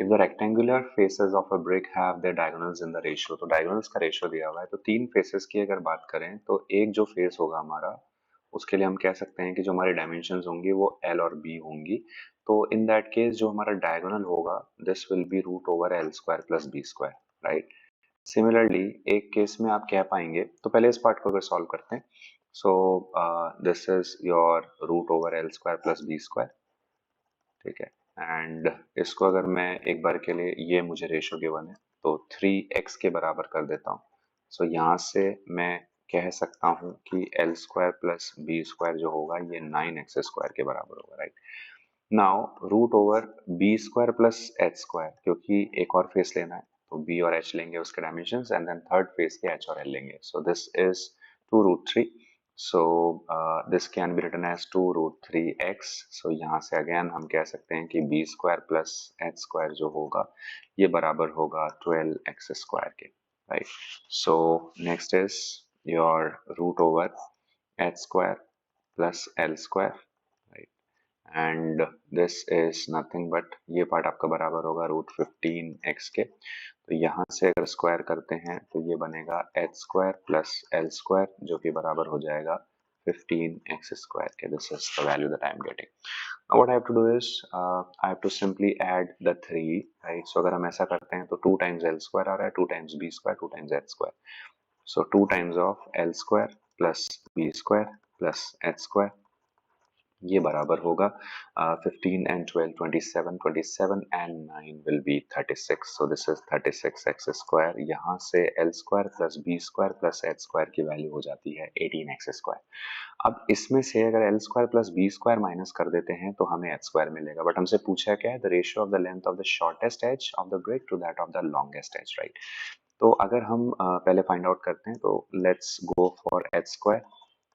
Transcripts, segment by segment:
If the rectangular faces of a brick have their diagonals in the ratio, तो diagonals का ratio दिया हुआ है, तो तीन फेसेस की अगर बात करें तो एक जो फेस होगा हमारा, उसके लिए हम कह सकते हैं कि जो हमारी डायमेंशंस होंगी वो एल और बी होंगी। तो इन दैट केस जो हमारा डायगोनल होगा this will be root over L square plus B square, right. Similarly एक केस में आप कह पाएंगे, तो पहले इस पार्ट को अगर सॉल्व करते हैं, so this is your root over L square plus B square, ठीक है। एंड इसको अगर मैं एक बार के लिए, ये मुझे रेशियो गिवन है तो 3x के बराबर कर देता हूँ। सो यहाँ से मैं कह सकता हूँ कि L square plus B square जो होगा ये 9x स्क्वायर के बराबर होगा, right. Now root over B square plus H square, क्योंकि एक और फेस लेना है तो बी और एच लेंगे उसके dimensions, and then third face के एच और एल लेंगे। So this is 2 root 3। So this can be written as 2 root 3x. So यहाँ से अगेन हम कह सकते हैं कि b square plus H square जो होगा ये बराबर होगा 12x स्क्वायर के, right. So next is your root over H square plus L square, right. And this is nothing but ये पार्ट आपका बराबर होगा रूट 15x के। तो यहाँ से अगर स्क्वायर करते हैं तो ये बनेगा H square plus L square जो कि बराबर हो जाएगा 15x स्क्वायर के। This is the value that I am getting. Now what I have to do is I have to simply add the 3, right? So अगर हम ऐसा करते हैं तो 2 times l square आ रहा है, 2 times b square, 2 times h square. So 2 times of l square plus b square plus h square, ये बराबर होगा 15 and 12 27, 27 and 9 will be 36. So this is 36x square. यहाँ से l square plus b square plus h square की value हो जाती है 18x square. अब इसमें से अगर l square plus b square minus कर देते हैं तो हमें h square मिलेगा, बट हमसे पूछा क्या है, the ratio of the length of the shortest edge of the brick to that of the longest edge, right. तो अगर हम पहले फाइंड आउट करते हैं तो let's go for h square.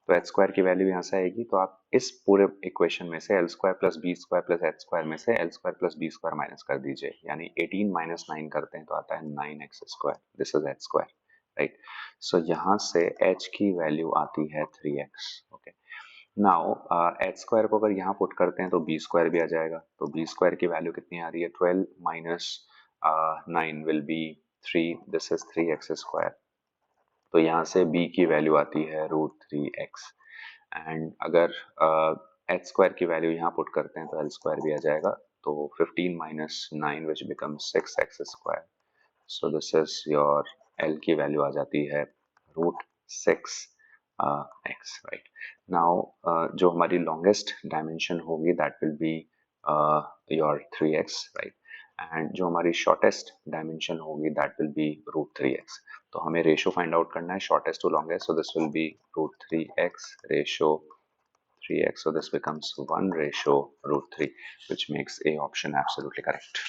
तो एच स्क्वायर की वैल्यू यहाँ से आएगी, तो आप इस पूरे इक्वेशन में से L square plus B square plus H square में से L square plus B square minus कर दीजिए, यानी 18 माइनस 9 करते हैं तो आता है 9x square. This is H square, right. So यहाँ से h की वैल्यू आती है 3x, okay. Now H square को अगर यहाँ पुट करते हैं तो बी स्क्वायर भी आ जाएगा, तो बी स्क्वायर की वैल्यू कितनी आ रही है, 12 minus 9 will be 3, this is 3x square. तो यहाँ से b की वैल्यू आती है रूट 3x, एंड अगर एच स्क्वायर की वैल्यू यहाँ पुट करते हैं तो एल स्क्वायर भी आ जाएगा, तो 15 minus 9 which become 6x square. So this is your L की वैल्यू आ जाती है रूट 6x, राइट। नाउ जो हमारी लॉन्गेस्ट डायमेंशन होगी that will be your 3x, right. And जो हमारी शॉर्टेस्ट डायमेंशन होगी that will be root 3x। तो हमें रेशियो फाइंड आउट करना है shortest to longest, so this will be root 3x ratio 3x, so this becomes 1 ratio root 3, which makes A option absolutely correct.